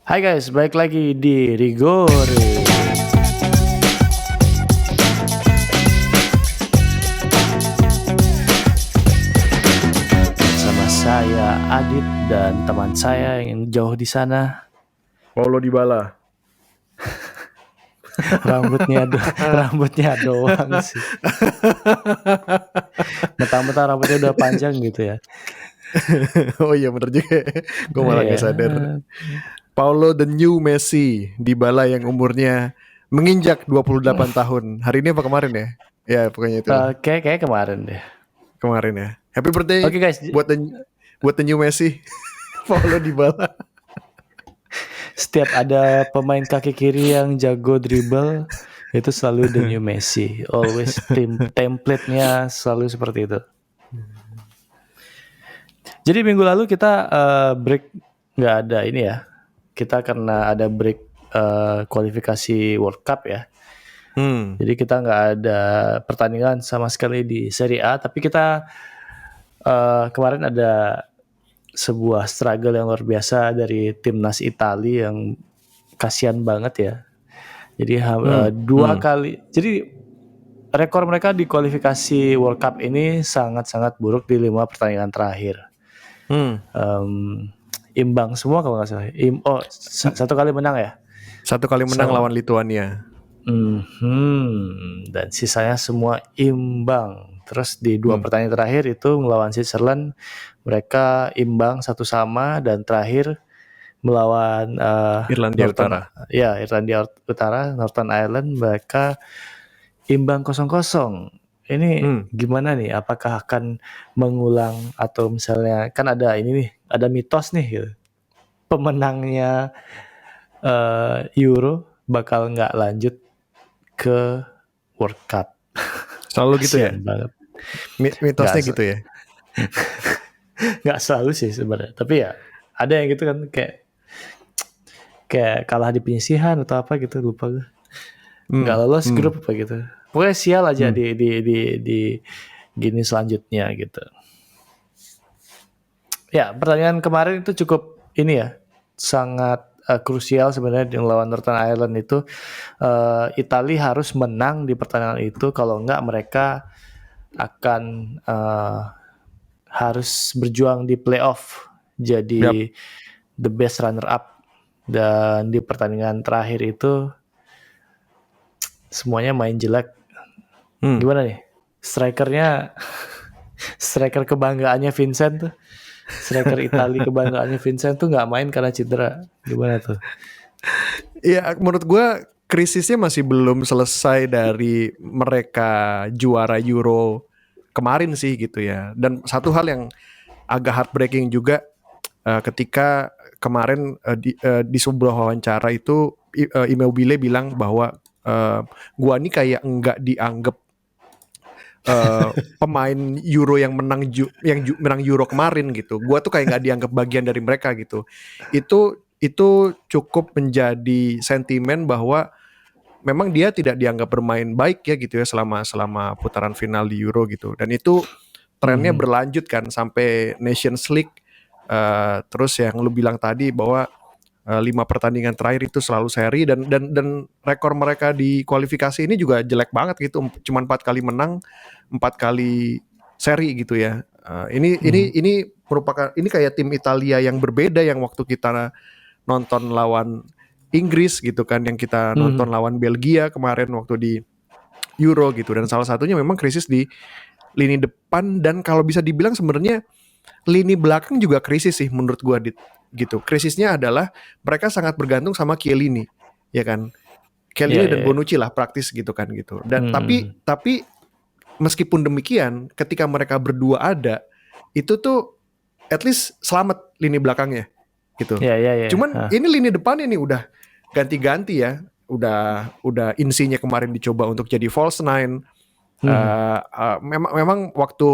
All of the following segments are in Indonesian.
Hai guys, balik lagi di Rigore. Sama saya Adit dan teman saya yang jauh di sana. Paulo Dybala. Rambutnya doang sih. Mentang-mentang rambutnya udah panjang gitu ya. Oh iya bener juga. Gue malah gak sadar. Iya. Paulo the new Messi. Dybala yang umurnya menginjak 28 tahun. Hari ini apa kemarin ya? Ya pokoknya itu lah. Kayak kemarin deh. Kemarin ya. Happy birthday Oke guys, buat the new Messi. Paulo Dybala. setiap ada pemain kaki kiri yang jago dribble itu selalu the new Messi. Always template-nya selalu seperti itu. Jadi minggu lalu kita break nggak ada ini ya. Kita karena ada break kualifikasi World Cup ya. Jadi kita nggak ada pertandingan sama sekali di Serie A. Tapi kita kemarin ada sebuah struggle yang luar biasa dari timnas Italia yang kasihan banget ya. Jadi dua kali. Jadi rekor mereka di kualifikasi World Cup ini sangat-sangat buruk di 5 pertandingan terakhir. Imbang semua kalau nggak salah. Satu kali menang ya. Satu kali menang lawan Lituania. Dan sisanya semua imbang. Terus di 2 pertandingan terakhir itu melawan Switzerland mereka imbang 1-1 dan terakhir melawan Irlandia Utara. Ya, Irlandia Utara, Northern Ireland mereka imbang 0-0. Ini gimana nih? Apakah akan mengulang atau misalnya kan ada ini nih, ada mitos nih gitu. Pemenangnya Euro bakal nggak lanjut ke World Cup. Selalu gitu ya? Banget. Mitosnya gitu ya? Nggak selalu sih sebenarnya. Tapi ya ada yang gitu kan kayak kalah di penyisihan atau apa gitu, lupa gue. Nggak lolos grup apa gitu. Pokoknya sial aja di gini selanjutnya gitu. Ya, pertandingan kemarin itu cukup ini ya, sangat krusial sebenarnya di lawan Northern Ireland itu. Italia harus menang di pertandingan itu, kalau enggak mereka akan harus berjuang di playoff jadi the best runner up. Dan di pertandingan terakhir itu semuanya main jelek. Gimana nih? Striker kebanggaannya Vincent tuh. Striker Italia kebanggaannya Vincent tuh nggak main karena cedera. Gimana tuh? Ya menurut gue krisisnya masih belum selesai dari mereka juara Euro kemarin sih gitu ya. Dan satu hal yang agak heartbreaking juga ketika kemarin di sebuah wawancara itu Immobile bilang bahwa gua nih kayak enggak dianggap pemain Euro yang menang menang Euro kemarin gitu. Gua tuh kayak nggak dianggap bagian dari mereka gitu. Itu cukup menjadi sentimen bahwa memang dia tidak dianggap bermain baik ya gitu ya selama putaran final di Euro gitu. Dan itu trennya berlanjut kan sampai Nations League. Terus yang lu bilang tadi bahwa 5 pertandingan terakhir itu selalu seri dan rekor mereka di kualifikasi ini juga jelek banget gitu. Cuma 4 kali menang, 4 kali seri gitu ya. Ini merupakan ini kayak tim Italia yang berbeda yang waktu kita nonton lawan Inggris gitu kan, yang kita nonton lawan Belgia kemarin waktu di Euro gitu. Dan salah satunya memang krisis di lini depan, dan kalau bisa dibilang sebenarnya lini belakang juga krisis sih menurut gua gitu. Krisisnya adalah mereka sangat bergantung sama Chiellini, ya kan? Chiellini dan Bonucci lah praktis gitu kan gitu. Dan tapi meskipun demikian, ketika mereka berdua ada, itu tuh at least selamat lini belakangnya gitu. Cuman ini lini depannya nih udah ganti-ganti ya. Udah Insigne kemarin dicoba untuk jadi false nine. Memang waktu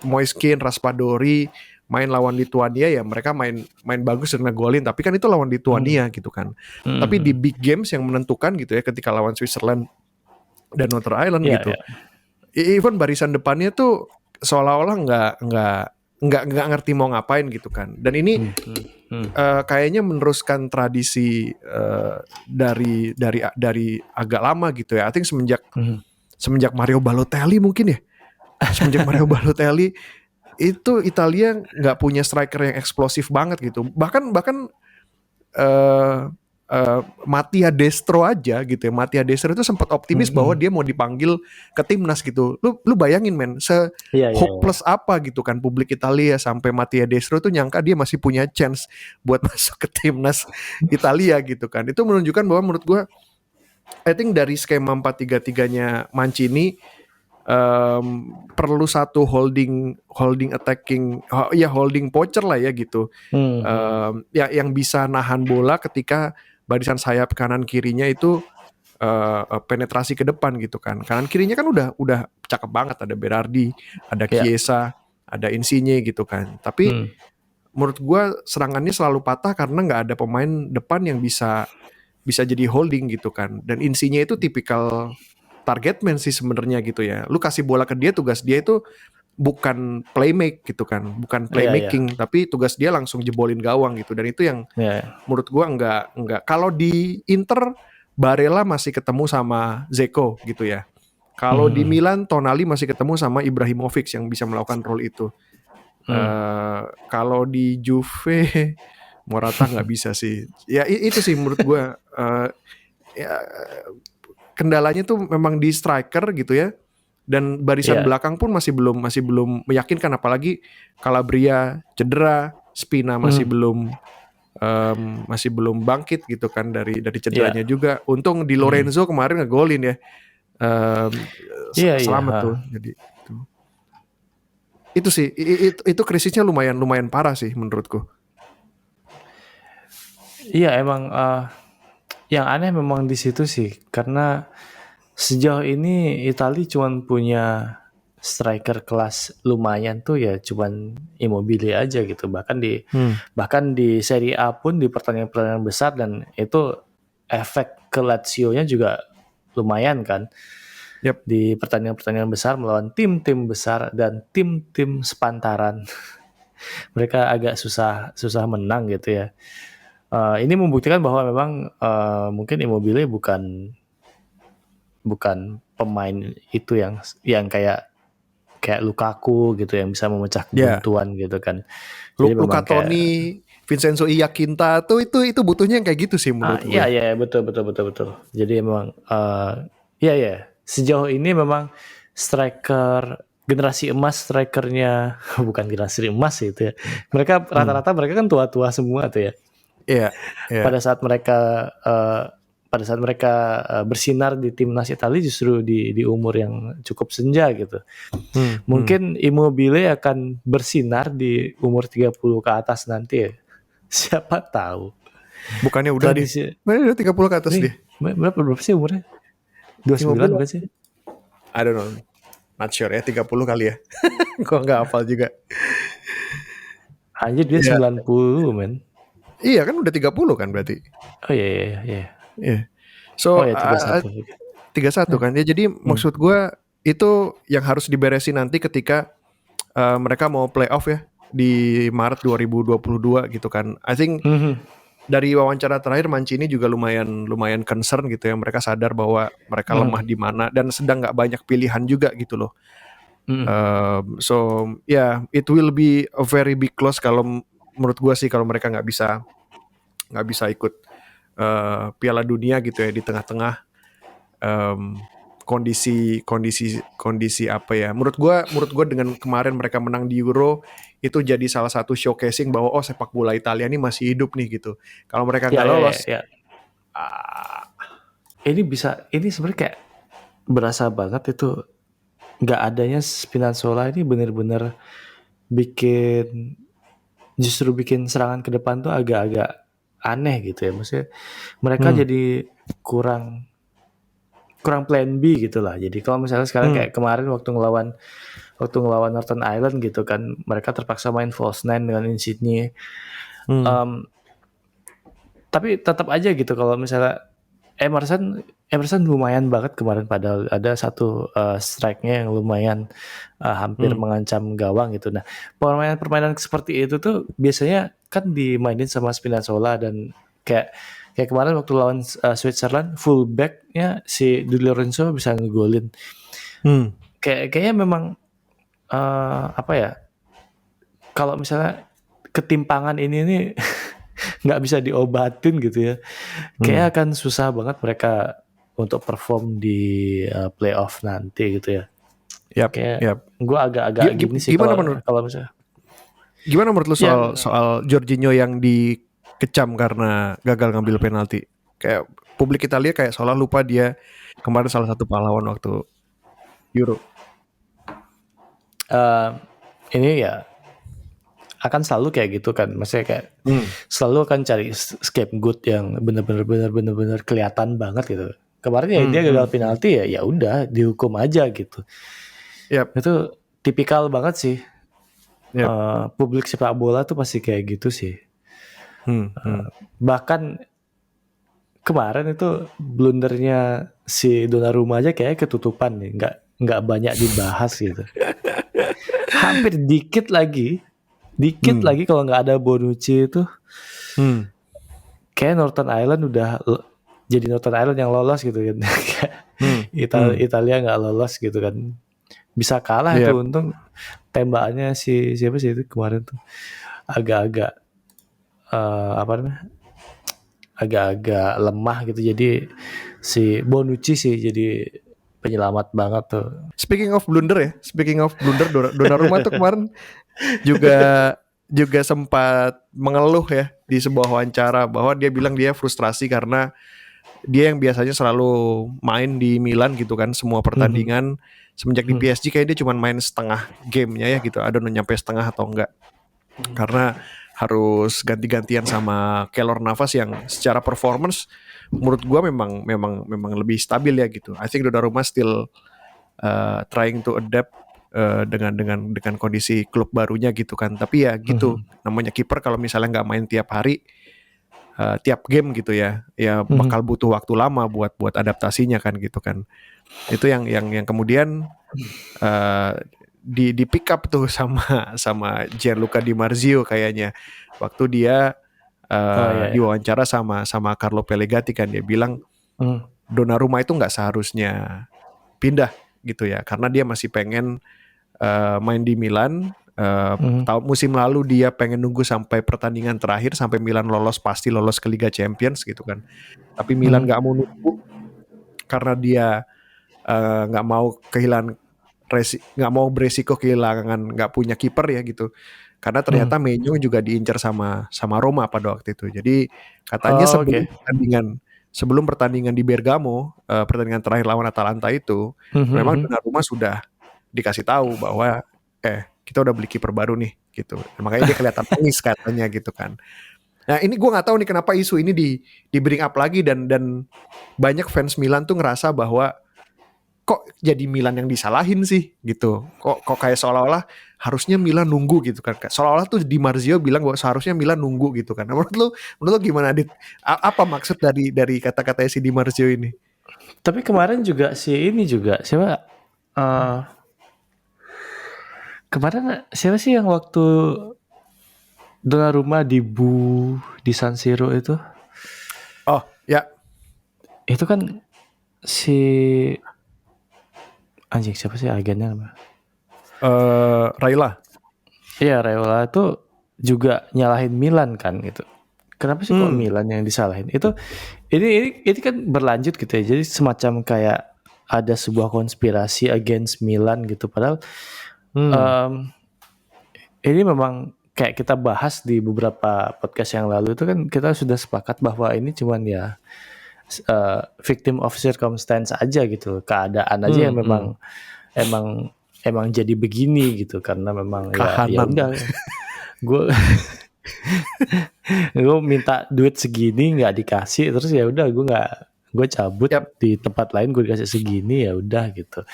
Moiskin, Raspadori main lawan Lituania ya mereka main bagus dan ngegolin, tapi kan itu lawan Lituania gitu kan. Tapi di big games yang menentukan gitu ya, ketika lawan Switzerland dan Northern Ireland gitu, even barisan depannya tuh seolah-olah nggak nggak ngerti mau ngapain gitu kan. Dan ini kayaknya meneruskan tradisi dari agak lama gitu ya. I think semenjak Mario Balotelli mungkin ya. Semenjak Mario Balotelli itu Italia nggak punya striker yang eksplosif banget gitu. Bahkan uh, Mattia Destro aja gitu ya. Mattia Destro itu sempat optimis bahwa dia mau dipanggil ke timnas gitu. Lu bayangin men, hopeless apa gitu kan publik Italia sampai Mattia Destro tuh nyangka dia masih punya chance buat masuk ke timnas Italia gitu kan. Itu menunjukkan bahwa menurut gue I think dari skema 4-3-3-nya Mancini perlu satu holding attacking holding poacher lah ya gitu. Ya yang bisa nahan bola ketika barisan sayap kanan kirinya itu penetrasi ke depan gitu kan. Kanan kirinya kan udah cakep banget, ada Berardi, ada Chiesa, ada Insigne gitu kan. Tapi menurut gue serangannya selalu patah karena nggak ada pemain depan yang bisa jadi holding gitu kan. Dan Insigne itu tipikal target man sih sebenarnya gitu ya. Lu kasih bola ke dia, tugas dia itu bukan playmake gitu kan, bukan playmaking, tapi tugas dia langsung jebolin gawang gitu. Dan itu yang menurut gua enggak. Kalau di Inter Barella masih ketemu sama Zeko gitu ya. Kalau di Milan Tonali masih ketemu sama Ibrahimovic yang bisa melakukan role itu. Kalau di Juve Morata nggak bisa sih. Ya itu sih menurut gua. Ya, kendalanya tuh memang di striker gitu ya, dan barisan belakang pun masih belum meyakinkan, apalagi Calabria cedera, Spina masih belum bangkit gitu kan dari cederanya juga. Untung di Lorenzo kemarin ngegolin ya, selamat tuh. Jadi itu sih itu krisisnya lumayan parah sih menurutku. Iya emang yang aneh memang di situ sih, karena sejauh ini Italia cuma punya striker kelas lumayan tuh ya cuman Immobile aja gitu. Bahkan di Serie A pun di pertandingan besar, dan itu efek ke Lazio-nya juga lumayan kan. Di pertandingan besar melawan tim-tim besar dan tim-tim sepantaran. Mereka agak susah menang gitu ya. Ini membuktikan bahwa memang mungkin Immobile bukan pemain itu yang kayak Lukaku gitu yang bisa memecah kebuntuan gitu kan. Luka Toni, Vincenzo Iacchinta tuh itu butuhnya yang kayak gitu sih menurut gue. Iya betul. Jadi memang sejauh ini memang striker generasi emas, strikernya bukan generasi emas itu ya. Mereka rata-rata mereka kan tua-tua semua tuh ya. Iya. Pada saat mereka bersinar di timnas Italia justru di umur yang cukup senja gitu. Mungkin Immobile akan bersinar di umur 30 ke atas nanti ya. Siapa tahu. Bukannya udah dia? Udah 30 ke atas dia. Berapa sih umurnya? 29 bukan sih? I don't know. Not sure ya, 30 kali ya. Gua gak hafal juga. Anjir dia 90 men. Iya kan udah 30 kan berarti. Oh iya. So 31 kan ya. Jadi maksud gue itu yang harus diberesin nanti ketika mereka mau playoff ya di Maret 2022 gitu kan. I think dari wawancara terakhir Mancini juga lumayan concern gitu ya. Mereka sadar bahwa mereka lemah di mana dan sedang nggak banyak pilihan juga gitu loh. So it will be a very big loss kalau menurut gue sih, kalau mereka nggak bisa ikut Piala Dunia gitu ya di tengah-tengah kondisi apa ya. Menurut gue dengan kemarin mereka menang di Euro itu jadi salah satu showcasing bahwa sepak bola Italia ini masih hidup nih gitu. Kalau mereka nggak lolos, ini sebenarnya kayak berasa banget itu nggak adanya Spinazzola ini benar-benar justru bikin serangan ke depan tuh agak-agak aneh gitu ya. Maksudnya mereka jadi kurang plan B gitu lah. Jadi kalau misalnya sekarang kayak kemarin waktu ngelawan Northern Ireland gitu kan, mereka terpaksa main false nine dengan Insigne. Tapi tetap aja gitu kalau misalnya Emerson lumayan banget kemarin, padahal ada satu strike-nya yang lumayan hampir mengancam gawang gitu. Nah, permainan seperti itu tuh biasanya kan dimainin sama Spinazzola, dan kayak kemarin waktu lawan Switzerland, fullback-nya si Di Lorenzo bisa ngegolin. Kayaknya memang apa ya? Kalau misalnya ketimpangan ini nih nggak bisa diobatin gitu ya, kayak akan susah banget mereka untuk perform di playoff nanti gitu ya. Kayak gue agak-agak gini sih kalau misalnya. Gimana menurut lu soal Jorginho yang dikecam karena gagal ngambil penalti? Kayak publik Italia kayak seolah lupa dia kemarin salah satu pahlawan waktu Euro. Ini ya akan selalu kayak gitu kan, maksudnya kayak selalu akan cari scapegoat yang bener-bener kelihatan banget gitu. Kemarin ya dia gagal penalti, ya udah dihukum aja gitu. Itu tipikal banget sih. Publik sepak bola tuh pasti kayak gitu sih. Bahkan kemarin itu blundernya si Donnarumma aja kayak ketutupan nih, nggak banyak dibahas gitu. Hampir dikit lagi kalau nggak ada Bonucci itu, kayak Northern Ireland udah jadi Northern Ireland yang lolos gitu kan. Italia nggak lolos gitu kan, bisa kalah itu. Untung tembakannya siapa sih itu kemarin tuh agak-agak agak-agak lemah gitu, jadi si Bonucci sih jadi penyelamat banget tuh. Speaking of blunder, Donnarumma tuh kemarin juga sempat mengeluh ya di sebuah wawancara bahwa dia bilang dia frustrasi karena dia yang biasanya selalu main di Milan gitu kan, semua pertandingan semenjak di PSG kayak dia cuma main setengah gamenya ya gitu, ada nyampe setengah atau enggak, karena harus ganti-gantian sama Keylor Navas yang secara performance menurut gua memang lebih stabil ya gitu. I think Donnarumma still trying to adapt dengan kondisi klub barunya gitu kan. Tapi ya gitu, namanya kiper kalau misalnya nggak main tiap hari, tiap game gitu ya bakal butuh waktu lama buat adaptasinya kan gitu kan. Itu yang kemudian di pick up tuh sama Gianluca Di Marzio kayaknya waktu dia diwawancara sama Carlo Pellegatti kan, dia bilang Donnarumma itu nggak seharusnya pindah gitu ya, karena dia masih pengen main di Milan. Tahun musim lalu dia pengen nunggu sampai pertandingan terakhir sampai Milan pasti lolos ke Liga Champions gitu kan, tapi Milan nggak mau nunggu karena dia nggak mau beresiko kehilangan nggak punya kiper ya gitu, karena ternyata Menyo juga diincar sama Roma pada waktu itu. Jadi katanya sebelum pertandingan di Bergamo, pertandingan terakhir lawan Atalanta itu, memang Donnarumma sudah dikasih tahu bahwa kita udah beli kiper baru nih gitu. Makanya dia kelihatan nangis katanya gitu kan. Nah ini gue nggak tahu nih kenapa isu ini di bring up lagi, dan banyak fans Milan tuh ngerasa bahwa kok jadi Milan yang disalahin sih gitu. Kok kayak seolah-olah harusnya Milan nunggu gitu kan. Seolah-olah tuh Di Marzio bilang bahwa seharusnya Milan nunggu gitu kan. Nah, menurut lu gimana, Adit? Apa maksud dari kata-kata si Di Marzio ini? Tapi kemarin juga siapa? Kemarin siapa sih yang waktu Donnarumma di San Siro itu? Oh ya, itu kan si anjing siapa sih agennya namanya? Raiola. Iya, Raiola itu juga nyalahin Milan kan gitu. Kenapa sih kok Milan yang disalahin? Itu ini kan berlanjut gitu ya. Jadi semacam kayak ada sebuah konspirasi against Milan gitu. Padahal ini memang kayak kita bahas di beberapa podcast yang lalu itu kan kita sudah sepakat bahwa ini cuman ya victim of circumstance aja gitu, keadaan aja yang emang jadi begini gitu, karena memang ya udah gue minta duit segini nggak dikasih, terus ya udah gue cabut di tempat lain, gue dikasih segini ya udah gitu.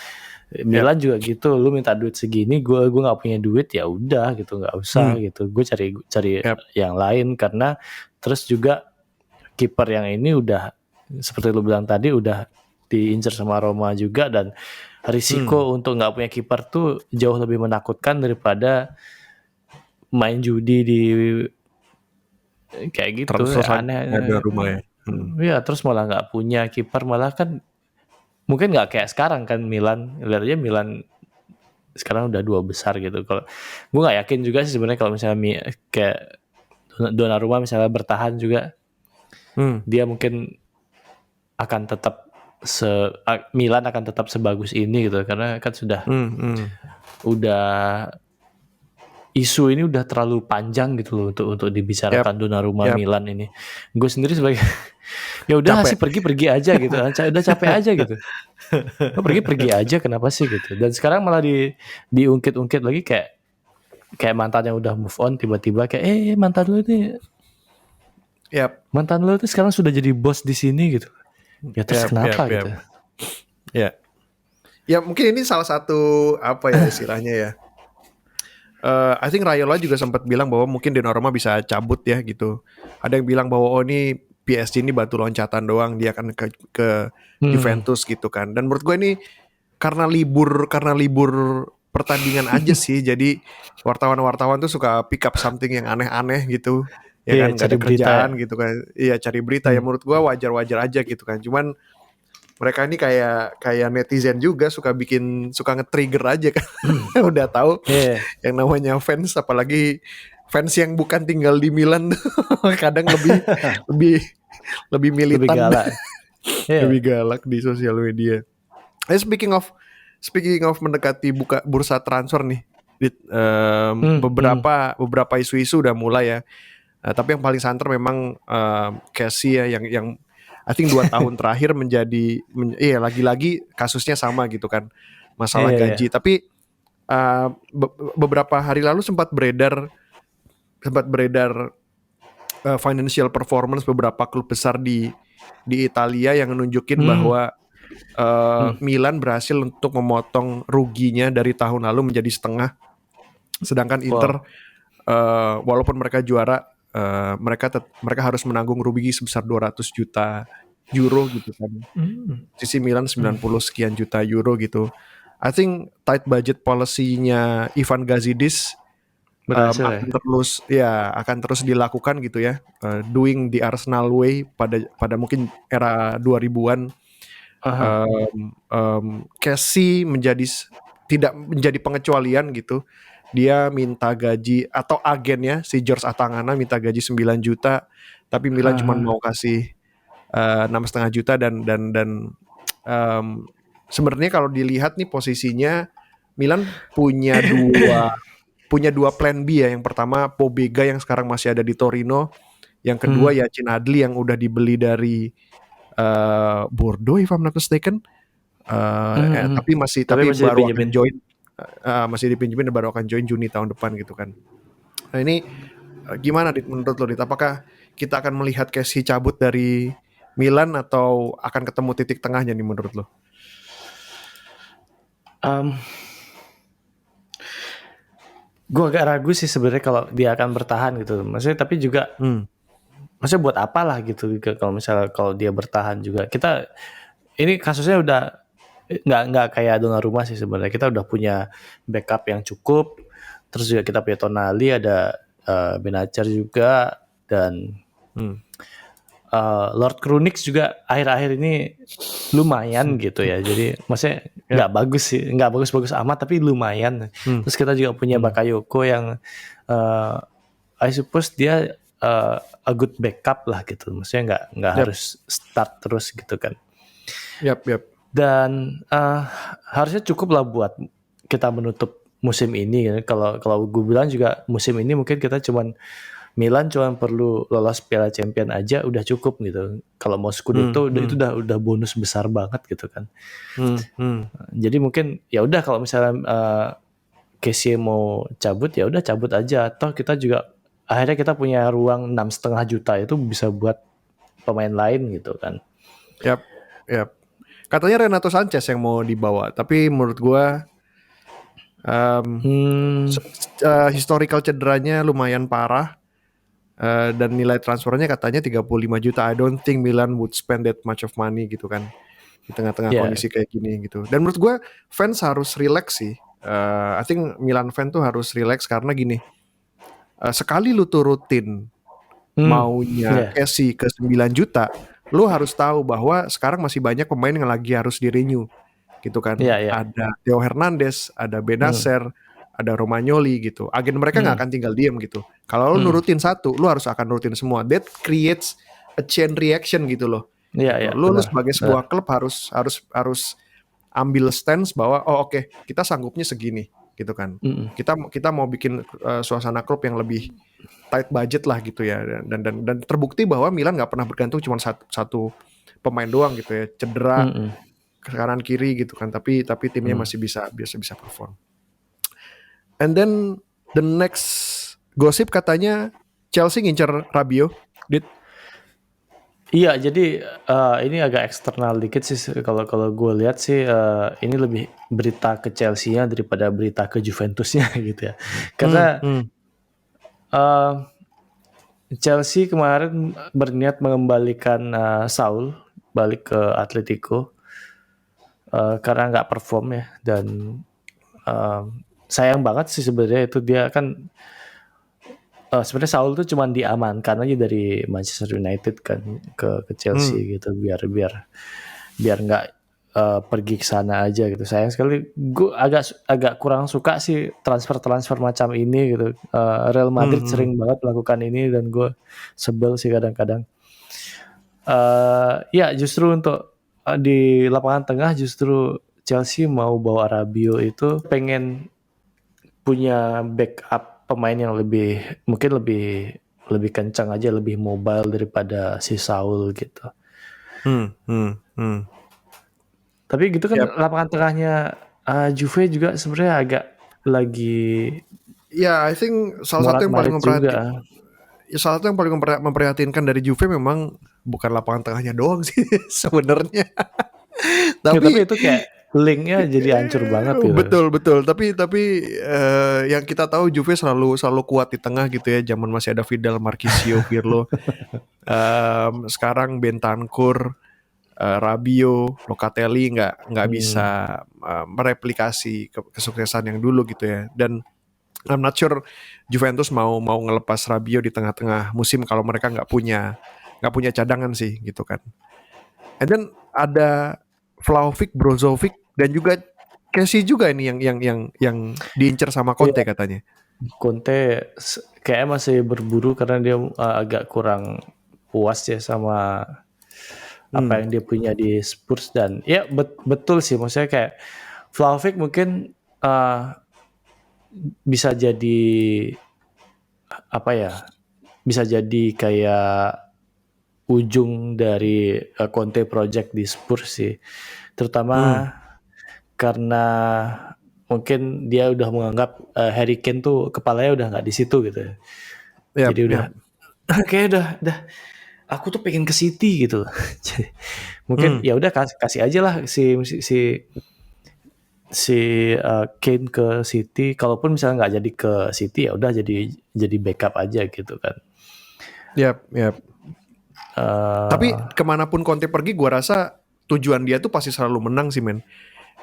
Milan juga gitu, lu minta duit segini, gue nggak punya duit ya udah gitu, nggak usah gitu, gue cari yang lain, karena terus juga kiper yang ini udah seperti lu bilang tadi udah diincar sama Roma juga, dan risiko untuk nggak punya kiper tuh jauh lebih menakutkan daripada main judi di kayak gitu. Terus Aneh. ada rumah ya. Ya terus malah nggak punya kiper, malah kan mungkin nggak kayak sekarang kan Milan. Lihat aja Milan sekarang udah 2 besar gitu. Kalau gue nggak yakin juga sih sebenarnya kalau misalnya kayak Donnarumma misalnya bertahan juga, dia mungkin akan tetap Milan akan tetap sebagus ini gitu, karena kan sudah udah isu ini udah terlalu panjang gitu loh untuk dibicarakan Donnarumma Milan ini. Gue sendiri sebagai ya udah sih pergi aja gitu, udah capek aja gitu. Pergi aja, kenapa sih gitu. Dan sekarang malah diungkit-ungkit lagi kayak mantannya udah move on, tiba-tiba kayak mantan lu ini mantan lu itu sekarang sudah jadi bos di sini gitu. Ya terus kenapa gitu. Ya mungkin ini salah satu apa ya istilahnya ya. I think Raiola juga sempat bilang bahwa mungkin Donnarumma bisa cabut ya gitu. Ada yang bilang bahwa ini PSG ini batu loncatan doang, dia akan ke Juventus gitu kan. Dan menurut gue ini karena libur pertandingan aja sih. Jadi wartawan-wartawan tuh suka pick up something yang aneh-aneh gitu. Ya kan, gak ada kerjaan gitu kan. Iya, cari berita. Ya menurut gue wajar-wajar aja gitu kan. Cuman mereka ini kayak netizen juga suka nge-trigger aja kan. Udah tahu yang namanya fans, apalagi fans yang bukan tinggal di Milan kadang lebih militan, lebih galak. Lebih galak di sosial media. Speaking of mendekati bursa transfer nih, beberapa isu-isu udah mulai ya. Tapi yang paling santer memang Casey ya, yang I think 2 tahun terakhir lagi-lagi kasusnya sama gitu kan, masalah gaji. Tapi beberapa hari lalu sempat beredar financial performance beberapa klub besar di Italia yang nunjukin bahwa Milan berhasil untuk memotong ruginya dari tahun lalu menjadi setengah, sedangkan Inter walaupun mereka juara, mereka harus menanggung rugi sebesar 200 juta euro gitu kan. Sisi Milan 90 sekian juta euro gitu. I think tight budget policy-nya Ivan Gazidis akan terus dilakukan gitu ya. Doing the Arsenal way pada mungkin era 2000-an. Casey tidak menjadi pengecualian gitu. Dia minta gaji, atau agennya si George Atangana minta gaji 9 juta, tapi Milan cuma mau kasih 6,5 juta dan sebenarnya kalau dilihat nih posisinya Milan punya dua plan B ya. Yang pertama Pobega yang sekarang masih ada di Torino, yang kedua Yacine Adli yang udah dibeli dari Bordeaux if I'm not mistaken. Tapi baru akan join, masih dipinjemin dan baru akan join Juni tahun depan gitu kan. Nah ini gimana menurut lo, Dit? Apakah kita akan melihat Casey cabut dari Milan atau akan ketemu titik tengahnya nih menurut lo? Gue agak ragu sih sebenarnya kalau dia akan bertahan gitu. Maksudnya tapi juga maksudnya buat apalah gitu kalau dia bertahan juga. Kita ini kasusnya udah nggak kayak Donnarumma sih sebenarnya. Kita udah punya backup yang cukup. Terus juga kita punya Tonali, ada Benacer juga, dan Lord Krunic juga akhir-akhir ini lumayan gitu ya. Jadi maksudnya nggak bagus sih, nggak bagus-bagus amat, tapi lumayan. Terus kita juga punya Bakayoko yang I suppose dia a good backup lah gitu. Maksudnya nggak harus start terus gitu kan. Dan harusnya cukup lah buat kita menutup musim ini. Kalau gue bilang juga musim ini mungkin kita Milan cuma perlu lolos Piala Champion aja udah cukup gitu. Kalau mau Scudetto itu udah bonus besar banget gitu kan. Jadi mungkin ya udah kalau misalnya Casey mau cabut ya udah cabut aja. Atau kita juga akhirnya kita punya ruang 6,5 juta itu bisa buat pemain lain gitu kan. Yap. Katanya Renato Sanchez yang mau dibawa, tapi menurut gua historical cederanya lumayan parah. Dan nilai transfernya katanya 35 juta. I don't think Milan would spend that much of money gitu kan di tengah-tengah kondisi kayak gini gitu. Dan menurut gue fans harus relax sih. I think Milan fan tuh harus relax karena gini, sekali lu turutin maunya Casey ke 9 juta, lu harus tahu bahwa sekarang masih banyak pemain yang lagi harus di-renew gitu kan. Ada Theo Hernandez, ada Benacer, ada Romagnoli gitu. Agen mereka nggak akan tinggal diem gitu. Kalau lu nurutin satu, lu harus akan nurutin semua. That creates a chain reaction gitu loh. Gitu. Lu sebagai sebuah klub harus ambil stance bahwa oke, kita sanggupnya segini gitu kan. Kita mau bikin suasana klub yang lebih tight budget lah gitu ya, dan terbukti bahwa Milan nggak pernah bergantung cuma satu pemain doang gitu ya, cedera ke kanan kiri gitu kan, tapi timnya masih bisa perform. And then the next gosip katanya Chelsea ngincer Rabiot. Iya, jadi ini agak eksternal dikit sih kalau gue lihat sih, ini lebih berita ke Chelsea-nya daripada berita ke Juventusnya gitu ya. Karena Chelsea kemarin berniat mengembalikan Saul balik ke Atletico karena nggak perform ya, dan sayang banget sih sebenarnya itu. Dia kan sebenarnya Saul tuh cuma diamankan aja dari Manchester United kan ke Chelsea gitu, biar nggak pergi ke sana aja gitu. Sayang sekali, gue agak kurang suka sih transfer macam ini gitu. Real Madrid sering banget melakukan ini dan gue sebel sih kadang-kadang. Ya justru untuk di lapangan tengah, justru Chelsea mau bawa Rabiot itu pengen punya backup pemain yang mungkin lebih kencang aja, lebih mobile daripada si Saul gitu. Tapi gitu kan lapangan tengahnya Juve juga sebenarnya agak lagi. Ya, I think salah satu yang paling memprihatinkan dari Juve memang bukan lapangan tengahnya doang sih sebenarnya. Tapi itu kayak linknya jadi hancur banget gitu. Betul. Tapi yang kita tahu Juve selalu kuat di tengah gitu ya. Zaman masih ada Vidal, Marchisio, Pirlo. Sekarang Bentancur, Rabiot, Locatelli nggak bisa mereplikasi kesuksesan yang dulu gitu ya. Dan I'm not sure Juventus mau ngelepas Rabiot di tengah-tengah musim kalau mereka nggak punya cadangan sih gitu kan. And then ada Vlahovic, Brozovic, dan juga Casey juga ini yang diincar sama Conte katanya. Conte kayak masih berburu karena dia agak kurang puas ya sama apa yang dia punya di Spurs. Dan ya betul sih, maksudnya kayak Vlahovic mungkin bisa jadi apa ya, bisa jadi kayak ujung dari Conte Project di Spurs sih, terutama karena mungkin dia udah menganggap Harry Kane tuh kepalanya udah nggak di situ gitu. Jadi udah kayak udah aku tuh pengen ke City gitu. Jadi, mungkin ya udah kasih aja lah si Kane ke City. Kalaupun misalnya nggak jadi ke City, ya udah jadi backup aja gitu kan. Yap. Tapi kemanapun Conte pergi, gue rasa tujuan dia tuh pasti selalu menang sih, men.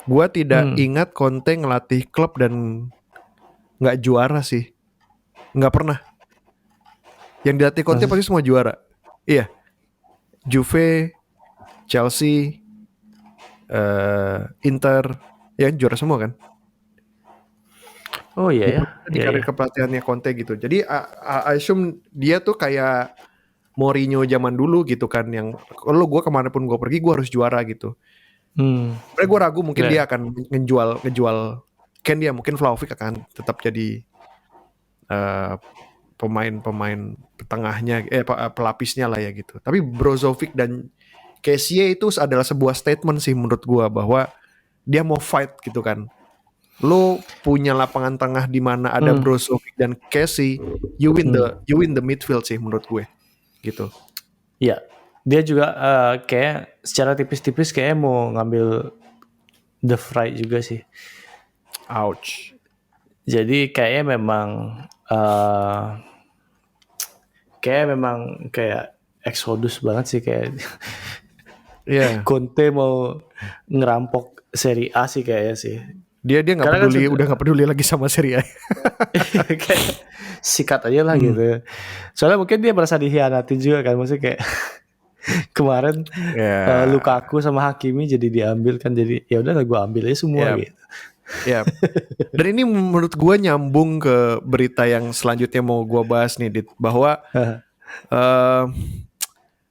Gue tidak ingat Conte ngelatih klub dan nggak juara sih, nggak pernah. Yang dilatih Conte pasti semua juara. Iya, Juve, Chelsea, Inter, ya juara semua kan. Oh iya ya. Di karir kepelatihannya Conte gitu. Jadi I assume dia tuh kayak Mourinho zaman dulu gitu kan, yang kalau gue kemanapun gue pergi gue harus juara gitu. Sebenarnya gue ragu mungkin dia akan ngejual Ken, dia mungkin Vlahovic akan tetap jadi pemain tengahnya, pelapisnya lah ya gitu. Tapi Brozovic dan Casey itu adalah sebuah statement sih menurut gue, bahwa dia mau fight gitu kan. Lo punya lapangan tengah di mana ada Brozovic dan Casey, you win the midfield sih menurut gue gitu. Iya, dia juga kayak secara tipis-tipis kayak mau ngambil the Vrij juga sih. Ouch. Jadi kayaknya memang kayak memang kayak eksodus banget sih kayak Iya. Conte mau ngerampok Serie A sih kayaknya sih. Dia nggak Karena kan peduli, udah nggak peduli lagi sama Serie A. kayak sikat aja lah gitu. Soalnya mungkin dia merasa dikhianati juga kan, maksudnya kayak kemarin Ya, Lukaku sama Hakimi jadi diambil kan, jadi ya udah gue ambil aja semua ya, gitu. ya. Dan ini menurut gue nyambung ke berita yang selanjutnya mau gue bahas nih, Dit, bahwa eh,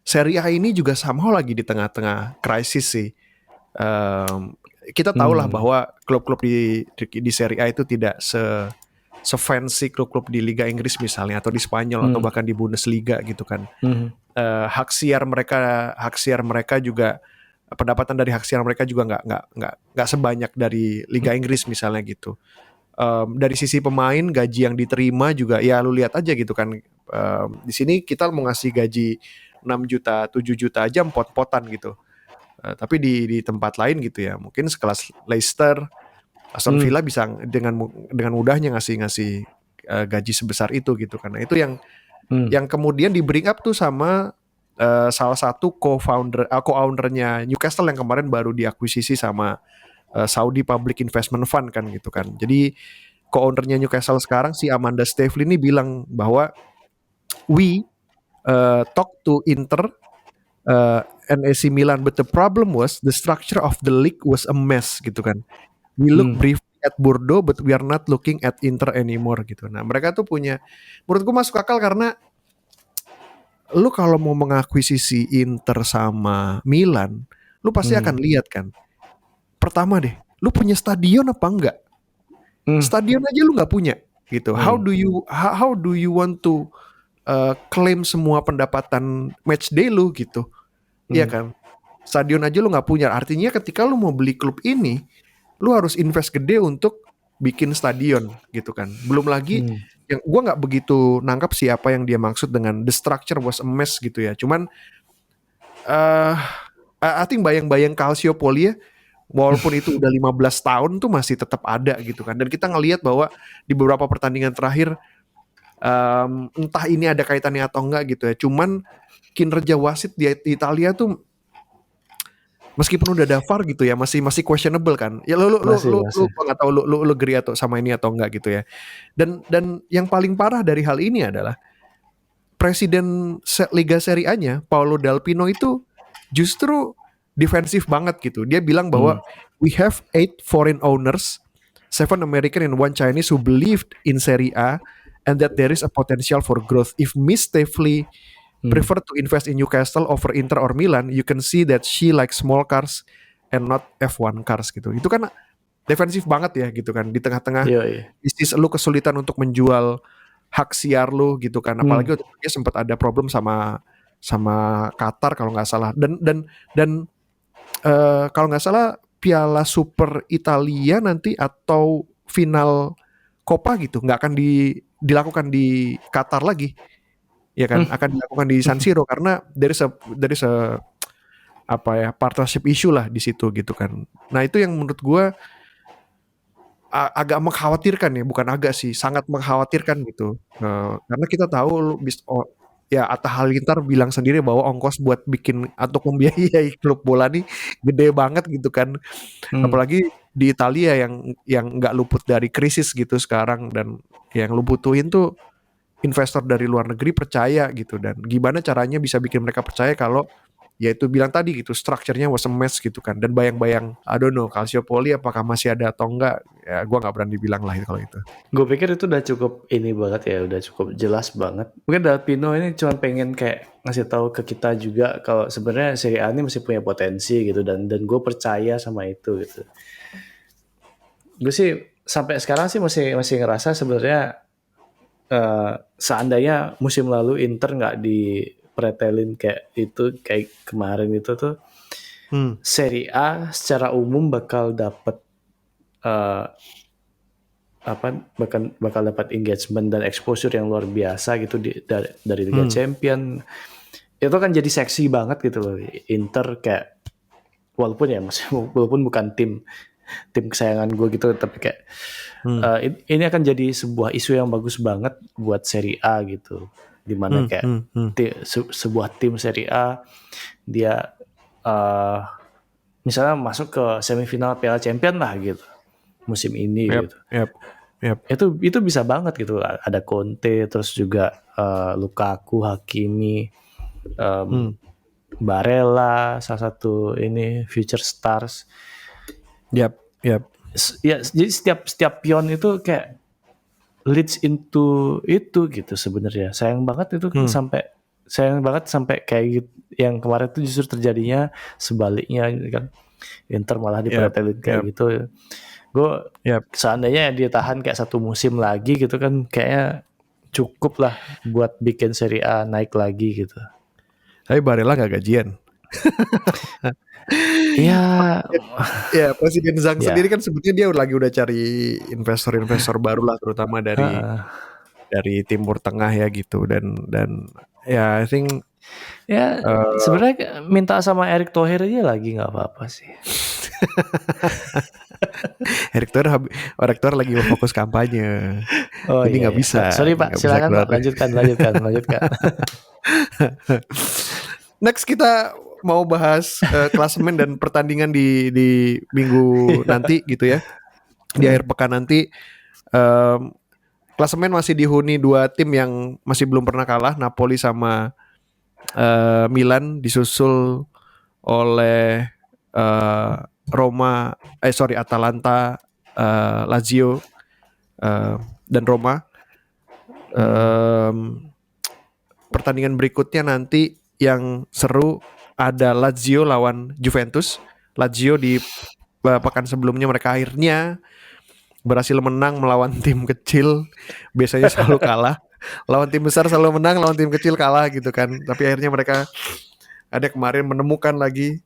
Serie A ini juga somehow lagi di tengah-tengah krisis sih. Kita tahu lah bahwa klub-klub di Serie A itu tidak se-fancy klub-klub di Liga Inggris misalnya, atau di Spanyol, atau bahkan di Bundesliga gitu kan. Hak siar mereka juga, pendapatan dari hak siar mereka juga nggak sebanyak dari Liga Inggris misalnya gitu. Dari sisi pemain, gaji yang diterima juga ya lu lihat aja gitu kan. Di sini kita mau ngasih gaji 6 juta, 7 juta aja pot-potan gitu. Tapi di tempat lain gitu ya, mungkin sekelas Leicester, Aston Villa bisa dengan mudahnya ngasih gaji sebesar itu gitu kan. Nah, itu yang kemudian di bring up tuh sama salah satu co-ownernya Newcastle yang kemarin baru diakuisisi sama Saudi Public Investment Fund kan gitu kan. Jadi co-ownernya Newcastle sekarang si Amanda Staveley ini bilang bahwa we talk to Inter and AC Milan, but the problem was the structure of the league was a mess gitu kan. We look briefly at Bordeaux, but we are not looking at Inter anymore gitu. Nah, mereka tuh punya, menurutku masuk akal karena lu kalau mau mengakuisisi Inter sama Milan, lu pasti akan lihat kan. Pertama deh, lu punya stadion apa enggak? Stadion aja lu nggak punya gitu. How do you want to claim semua pendapatan match day lu gitu? Iya kan? Stadion aja lu nggak punya. Artinya ketika lu mau beli klub ini, lu harus invest gede untuk bikin stadion gitu kan. Belum lagi yang gue nggak begitu nangkap siapa yang dia maksud dengan the structure was a mess gitu ya. Cuman I think bayang-bayang Calciopoli ya, walaupun itu udah 15 tahun tuh masih tetap ada gitu kan. Dan kita ngelihat bahwa di beberapa pertandingan terakhir entah ini ada kaitannya atau enggak gitu ya. Cuman kinerja wasit di Italia tuh meskipun udah ada VAR gitu ya, masih questionable kan. Ya lu nggak tahu lu agree atau sama ini atau enggak gitu ya. Dan yang paling parah dari hal ini adalah presiden Liga Serie A-nya Paolo Dal Pino itu justru defensif banget gitu. Dia bilang bahwa we have 8 foreign owners, 7 American and 1 Chinese who believed in Serie A and that there is a potential for growth. If Miss Staveley prefer to invest in Newcastle over Inter or Milan, you can see that she like small cars and not F1 cars gitu. Itu kan defensif banget ya gitu kan, di tengah-tengah bisnis lu kesulitan untuk menjual hak siar lu gitu kan. Apalagi dia sempat ada problem sama Qatar kalau nggak salah. Dan kalau nggak salah Piala Super Italia nanti atau final Copa gitu nggak akan dilakukan di Qatar lagi. Ya kan, akan dilakukan di San Siro karena dari apa ya, partnership issue lah di situ gitu kan. Nah, itu yang menurut gue agak mengkhawatirkan ya, bukan agak sih, sangat mengkhawatirkan gitu. Karena kita tahu ya Atta Halilintar bilang sendiri bahwa ongkos buat bikin atau membiayai klub bola nih gede banget gitu kan. Apalagi di Italia yang nggak luput dari krisis gitu sekarang, dan yang lu butuhin tuh investor dari luar negeri percaya gitu. Dan gimana caranya bisa bikin mereka percaya kalau ya itu bilang tadi gitu, structure-nya was a mess gitu kan. Dan bayang-bayang I don't know Calciopoli apakah masih ada atau enggak, ya gue gak berani bilang lah kalau itu. Gue pikir itu udah cukup ini banget ya, udah cukup jelas banget. Mungkin Dal Pino ini cuma pengen kayak ngasih tahu ke kita juga kalau sebenarnya Serie A ini masih punya potensi gitu, dan gue percaya sama itu gitu. Gue sih sampai sekarang sih masih ngerasa sebenarnya seandainya musim lalu Inter nggak dipretelin kayak itu, kayak kemarin itu tuh, Serie A secara umum bakal dapat bakal dapat engagement dan exposure yang luar biasa gitu dari Liga Champion. Itu kan jadi seksi banget gitu loh. Inter kayak walaupun bukan tim kesayangan gue gitu, tapi kayak ini akan jadi sebuah isu yang bagus banget buat Serie A gitu dimana kayak sebuah tim Serie A dia misalnya masuk ke semifinal Piala Champion lah gitu musim ini gitu. Itu bisa banget gitu. Ada Conte, terus juga Lukaku, Hakimi, Barella, salah satu ini future stars. Ya, jadi setiap pion itu kayak leads into itu gitu sebenarnya. Sayang banget sampai kayak gitu. Yang kemarin itu justru terjadinya sebaliknya kan. Inter malah dipretelin kayak gitu. Gue seandainya dia tahan kayak 1 musim lagi gitu kan, kayaknya cukup lah buat bikin Serie A naik lagi gitu. Tapi Barella gak gajian. Iya. Ya Presiden Zhang sendiri kan sebetulnya dia lagi udah cari investor baru lah, terutama dari Timur Tengah ya gitu, dan ya I think ya sebenarnya minta sama Erick Thohir aja lagi nggak apa-apa sih. Erick Thohir lagi mau fokus kampanye, jadi nggak bisa. Sorry Pak, silakan Pak, lanjutkan. Next kita mau bahas klasemen dan pertandingan di minggu nanti gitu ya. Di akhir pekan nanti klasemen masih dihuni 2 tim yang masih belum pernah kalah, Napoli sama Milan, disusul oleh Atalanta, Lazio dan Roma. Pertandingan berikutnya nanti yang seru ada Lazio lawan Juventus. Lazio di pekan sebelumnya mereka akhirnya berhasil menang melawan tim kecil. Biasanya selalu kalah. Lawan tim besar selalu menang, lawan tim kecil kalah gitu kan. Tapi akhirnya mereka ada kemarin menemukan lagi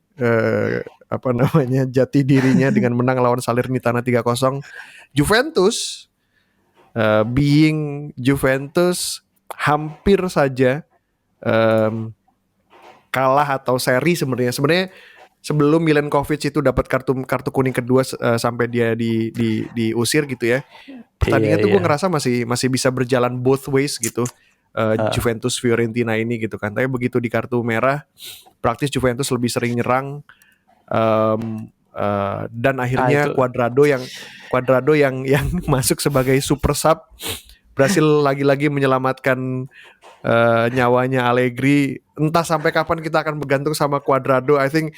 jati dirinya dengan menang lawan Salernitana 3-0. Juventus being Juventus hampir saja kalah atau seri sebenarnya sebelum Milenkovic itu dapat kartu kuning kedua sampai dia diusir gitu ya. Pertandingan tuh gue ngerasa masih bisa berjalan both ways gitu. Juventus Fiorentina ini gitu kan. Tapi begitu di kartu merah praktis Juventus lebih sering nyerang dan akhirnya Cuadrado yang masuk sebagai super sub berhasil lagi-lagi menyelamatkan nyawanya Allegri. Entah sampai kapan kita akan bergantung sama Cuadrado. I think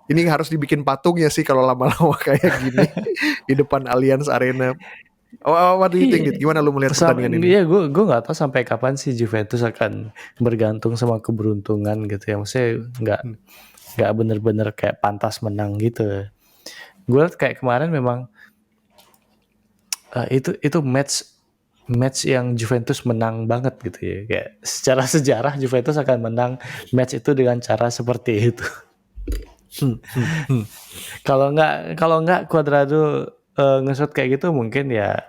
ini harus dibikin patungnya sih kalau lama-lama kayak gini di depan Allianz Arena. What do you think? Gimana lu melihat pertandingan ini? Iya, gue nggak tahu sampai kapan sih Juventus akan bergantung sama keberuntungan gitu ya. Maksudnya nggak bener-bener kayak pantas menang gitu. Gue liat kayak kemarin memang itu match yang Juventus menang banget gitu ya. Kayak secara sejarah Juventus akan menang match itu dengan cara seperti itu. Kalau nggak Cuadrado nge-shot kayak gitu mungkin ya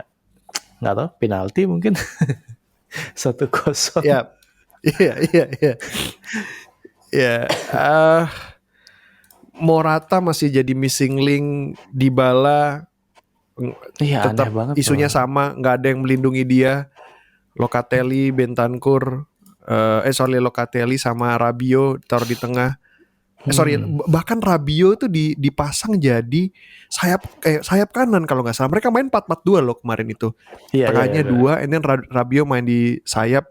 nggak tahu penalti mungkin 1-0. Iya. Morata masih jadi missing link, Dybala tetap isunya sama, nggak ada yang melindungi dia. Locatelli, Bentancur, Locatelli sama Rabiot taruh di tengah. Bahkan Rabiot itu dipasang jadi sayap kanan kalau nggak salah. Mereka main 4-4-2 loh kemarin itu. Tengahnya 2, and then Rabiot main di sayap,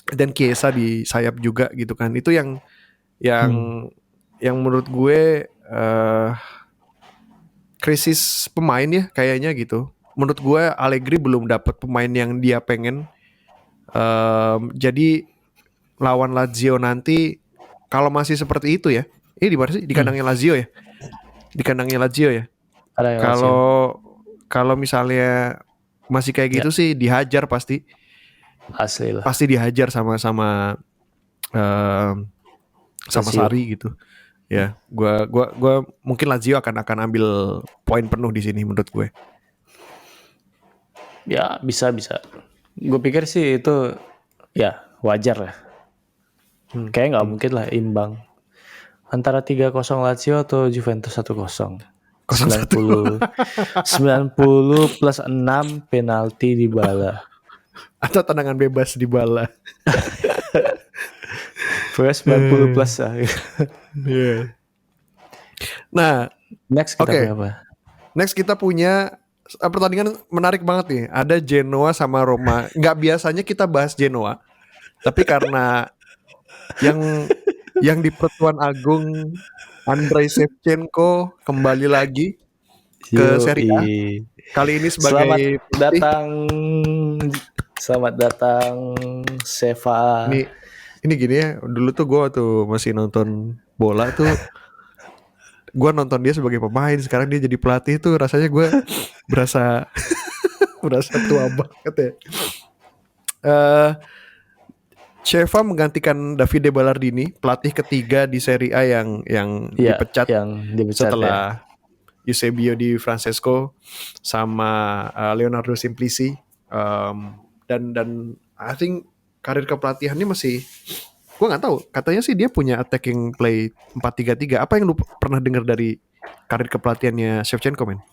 dan Chiesa di sayap juga gitu kan. Itu yang menurut gue krisis pemain ya kayaknya gitu. Menurut gue Allegri belum dapat pemain yang dia pengen. Jadi lawan Lazio nanti kalau masih seperti itu ya, ini di mana sih? Di kandangnya Lazio ya. Di kandangnya Lazio ya. Kalau misalnya masih kayak gitu sih dihajar pasti. Asli lah. Pasti dihajar sama Sari gitu. Ya, gua mungkin Lazio akan ambil poin penuh di sini menurut gue. Ya, bisa. Gue pikir sih itu ya wajar lah. Kayaknya nggak mungkin lah imbang antara 3-0 Lazio atau Juventus 1-0. 90 plus 6 penalti Dybala. Atau tendangan bebas di bala. Pokoknya 90 plus lah. Yeah. Nah, Next kita punya apa? Next kita punya pertandingan menarik banget nih. Ada Genoa sama Roma. Nggak biasanya kita bahas Genoa, tapi karena yang di Pertuan Agung Andrei Shevchenko kembali lagi ke Serie A. Kali ini sebagai Selamat datang Seva. Ini gini ya, dulu tuh gue tuh masih nonton bola tuh, gue nonton dia sebagai pemain, sekarang dia jadi pelatih tuh rasanya gue berasa tua banget ya. Sheva menggantikan Davide Ballardini, pelatih ketiga di Serie A yang dipecat setelah Eusebio Di Francesco sama Leonardo Simplici. Dan I think karir kepelatihannya masih, gue nggak tahu, katanya sih dia punya attacking play 4-3-3. Apa yang lu pernah dengar dari karir kepelatihannya Shevchenko, men?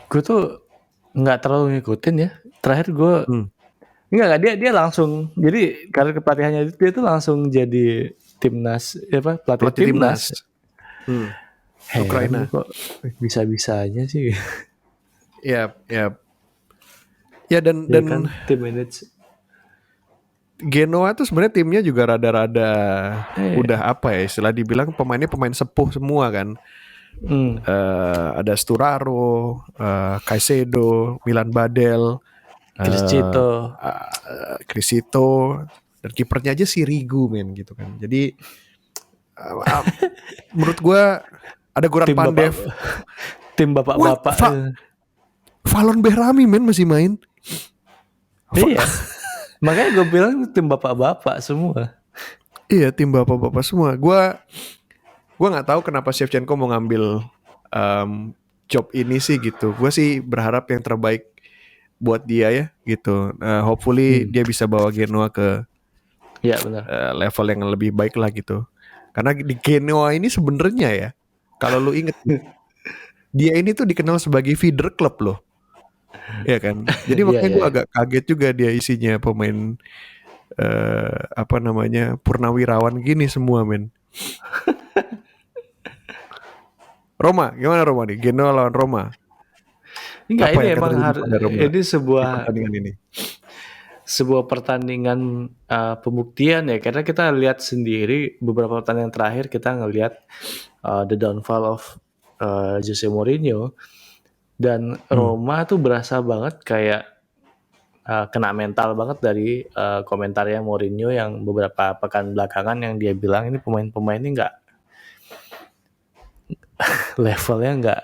Gue tuh nggak terlalu ngikutin ya. Terakhir gue nggak dia langsung, jadi karir kepelatihannya dia tuh langsung jadi timnas pelatih timnas. Ukraina. Kok bisa-bisanya sih. Ya dan kan, tim manage. Genoa tuh sebenarnya timnya juga rada-rada udah apa ya, istilah dibilang pemainnya pemain sepuh semua kan. Ada Sturaro, Caicedo, Milan Badel, Crisito, dan kipernya aja si Rigu, men, gitu kan. Jadi menurut gue ada Goran Pandev, tim bapak-bapak. Valon Behrami, men, masih main. Iya. Makanya gue bilang tim bapak-bapak semua. Iya, tim bapak-bapak semua. Gue nggak tahu kenapa Shevchenko mau ngambil job ini sih gitu. Gue sih berharap yang terbaik buat dia ya gitu. Hopefully dia bisa bawa Genoa ke level yang lebih baik lah gitu. Karena di Genoa ini sebenarnya ya, kalau lu inget, dia ini tuh dikenal sebagai feeder club loh. Ya kan. Jadi makanya gue agak kaget juga dia isinya pemain purnawirawan gini semua, men. Roma, gimana Roma nih? Genoa lawan Roma. Enggak, ini emang ini sebuah pertandingan pembuktian ya, karena kita lihat sendiri beberapa pertandingan terakhir kita ngelihat the downfall of Jose Mourinho, dan Roma tuh berasa banget kayak kena mental banget dari komentarnya Mourinho yang beberapa pekan belakangan yang dia bilang ini pemain-pemain ini levelnya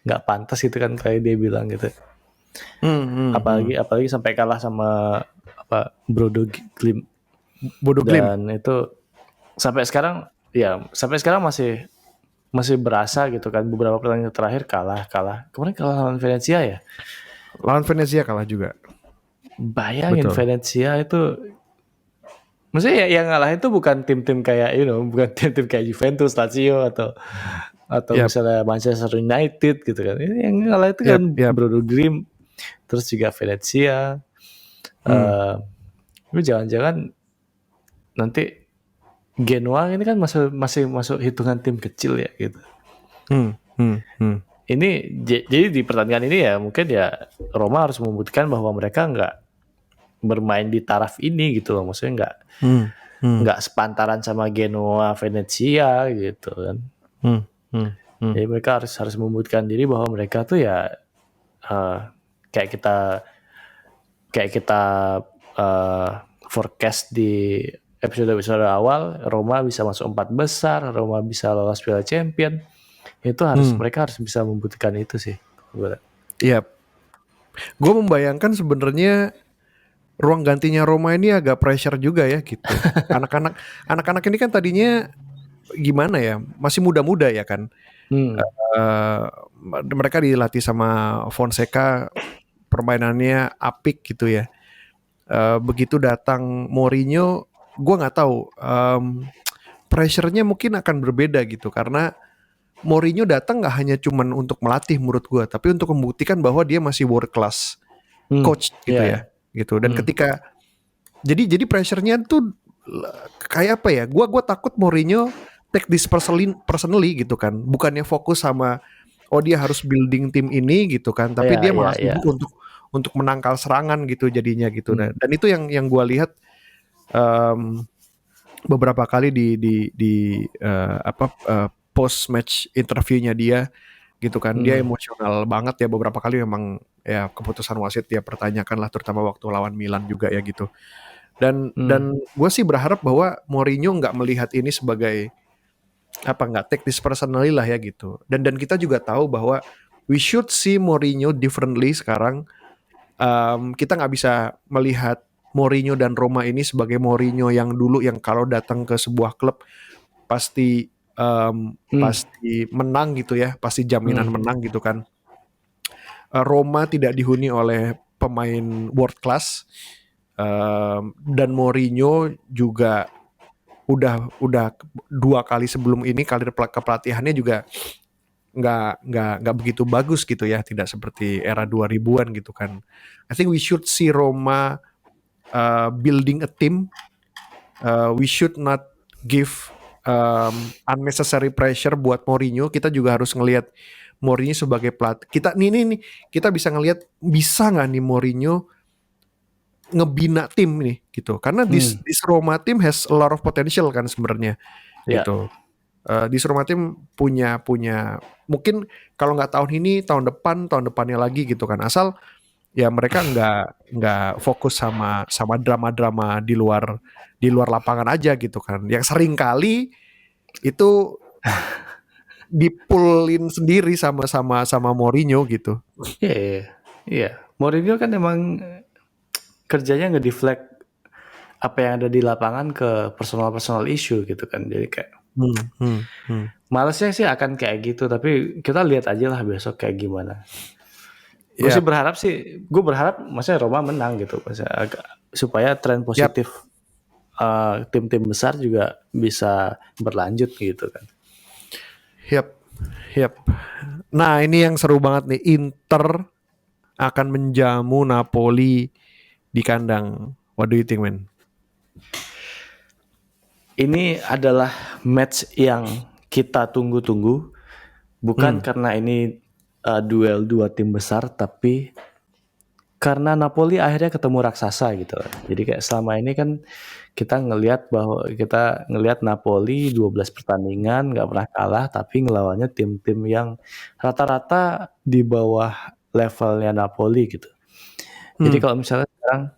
nggak pantas gitu kan, kayak dia bilang gitu. Apalagi sampai kalah sama Bodo Glimt. Dan itu sampai sekarang masih berasa gitu kan, beberapa pertandingan terakhir kalah. Kemarin kalah lawan Venezia ya. Lawan Venezia kalah juga. Bayangin. Betul. Venezia itu, maksudnya yang ngalah itu bukan tim-tim kayak bukan tim-tim kayak Juventus, Lazio atau misalnya Manchester United gitu kan. Ini yang ngalah itu kan Bodo Glimt, terus juga Venezia. Jangan-jangan nanti Genoa ini kan masih masuk hitungan tim kecil ya gitu. Ini jadi di pertandingan ini ya mungkin ya Roma harus membuktikan bahwa mereka nggak bermain di taraf ini gitu loh, maksudnya nggak sepantaran sama Genoa, Venezia gitu kan. Jadi mereka harus membuktikan diri bahwa mereka tuh ya kayak kita forecast di episode awal, Roma bisa masuk 4 besar, Roma bisa lolos Piala Champion. Itu mereka harus bisa membuktikan itu sih. Iya. Gue membayangkan sebenarnya ruang gantinya Roma ini agak pressure juga ya gitu. Anak-anak ini kan tadinya gimana ya, masih muda-muda ya kan. Mereka dilatih sama Fonseca, permainannya apik gitu ya. Begitu datang Mourinho, gue nggak tahu, pressure-nya mungkin akan berbeda gitu, karena Mourinho datang nggak hanya cuman untuk melatih menurut gue, tapi untuk membuktikan bahwa dia masih world class coach gitu yeah. ya, gitu. Dan ketika jadi pressure-nya tuh kayak apa ya? Gua takut Mourinho take this personally gitu kan. Bukannya fokus sama dia harus building tim ini gitu kan, tapi dia malah sibuk untuk menangkal serangan gitu jadinya gitu. Dan itu yang gua lihat beberapa kali di post match interviewnya dia gitu kan. Dia emosional banget ya, beberapa kali memang ya keputusan wasit dia pertanyakan lah, terutama waktu lawan Milan juga ya gitu. Dan gue sih berharap bahwa Mourinho nggak melihat ini sebagai nggak take this personally lah ya gitu. Dan kita juga tahu bahwa we should see Mourinho differently sekarang. Kita nggak bisa melihat Mourinho dan Roma ini sebagai Mourinho yang dulu, yang kalau datang ke sebuah klub pasti pasti menang gitu ya, pasti jaminan menang gitu kan. Roma tidak dihuni oleh pemain world class, dan Mourinho juga udah 2 kali sebelum ini karir kepelatihannya juga nggak begitu bagus gitu ya, tidak seperti era 2000-an gitu kan. I think we should see Roma building a team. We should not give unnecessary pressure buat Mourinho. Kita juga harus ngelihat Mourinho sebagai pelatih. Kita bisa ngelihat bisa nggak nih Mourinho ngebina tim nih gitu. Karena this Roma team has a lot of potential kan sebenarnya gitu. This Roma team punya mungkin kalau nggak tahun ini, tahun depannya lagi gitu kan. Asal ya mereka nggak fokus sama drama-drama di luar lapangan aja gitu kan. Yang sering kali itu dipulin sendiri sama Mourinho gitu. Iya. Mourinho kan emang kerjanya nge-deflect apa yang ada di lapangan ke personal issue gitu kan. Jadi kayak malesnya sih akan kayak gitu, tapi kita lihat aja lah besok kayak gimana. Gue sih berharap maksudnya Roma menang gitu, maksudnya supaya tren positif tim-tim besar juga bisa berlanjut gitu kan. Yap. Nah ini yang seru banget nih, Inter akan menjamu Napoli di kandang. What do you think, man? Ini adalah match yang kita tunggu-tunggu, bukan karena ini duel dua tim besar, tapi karena Napoli akhirnya ketemu raksasa gitu. Jadi kayak selama ini kan kita ngelihat Napoli 12 pertandingan nggak pernah kalah, tapi ngelawannya tim-tim yang rata-rata di bawah levelnya Napoli gitu. Jadi kalau misalnya sekarang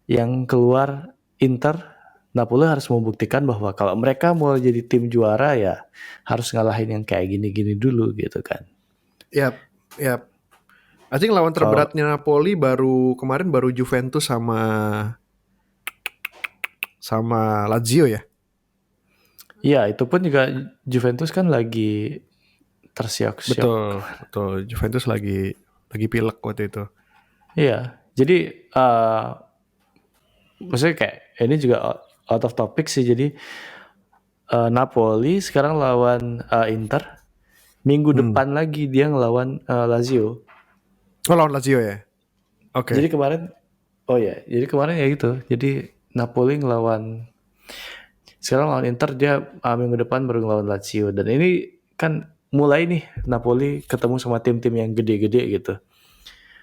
yang keluar Inter, Napoli harus membuktikan bahwa kalau mereka mau jadi tim juara ya harus ngalahin yang kayak gini-gini dulu gitu kan. Yap. I think lawan terberatnya Napoli kemarin baru Juventus sama Lazio ya. Iya, itu pun juga Juventus kan lagi tersiok-siok. Betul. Juventus lagi pilek waktu itu. Iya, jadi maksudnya kayak ini juga out of topic sih. Jadi Napoli sekarang lawan Inter, minggu depan lagi dia ngelawan Lazio. Oh, lawan Lazio ya. Oke. Jadi kemarin ya gitu. Jadi Napoli sekarang lawan Inter, dia minggu depan baru ngelawan Lazio. Dan ini kan mulai nih Napoli ketemu sama tim-tim yang gede-gede gitu.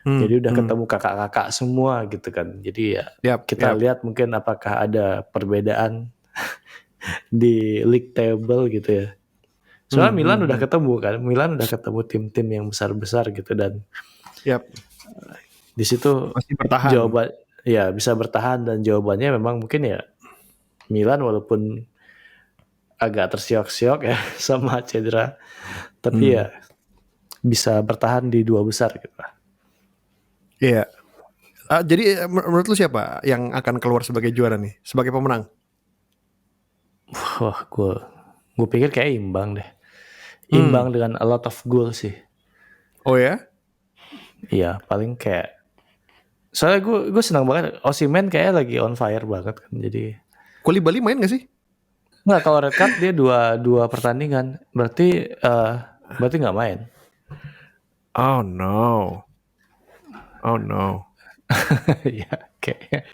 Jadi udah ketemu kakak-kakak semua gitu kan. Jadi ya kita lihat mungkin apakah ada perbedaan di league table gitu ya. Soalnya Milan udah ketemu kan. Milan udah ketemu tim-tim yang besar-besar gitu, dan di situ pasti bertahan. Jawaban ya bisa bertahan, dan jawabannya memang mungkin ya Milan walaupun agak tersiok-siok ya sama cedera, tapi ya bisa bertahan di 2 besar gitu. Iya. Jadi menurut lu siapa yang akan keluar sebagai juara nih, sebagai pemenang? Wah, gue pikir kayak imbang deh. Imbang dengan a lot of goal sih. Oh ya? Iya, paling kayak soalnya gue senang banget Osimhen kayak lagi on fire banget kan. Jadi Koulibaly main gak sih? Nggak, kalau red card dia dua pertandingan, berarti nggak main. Oh no. Ya, kayak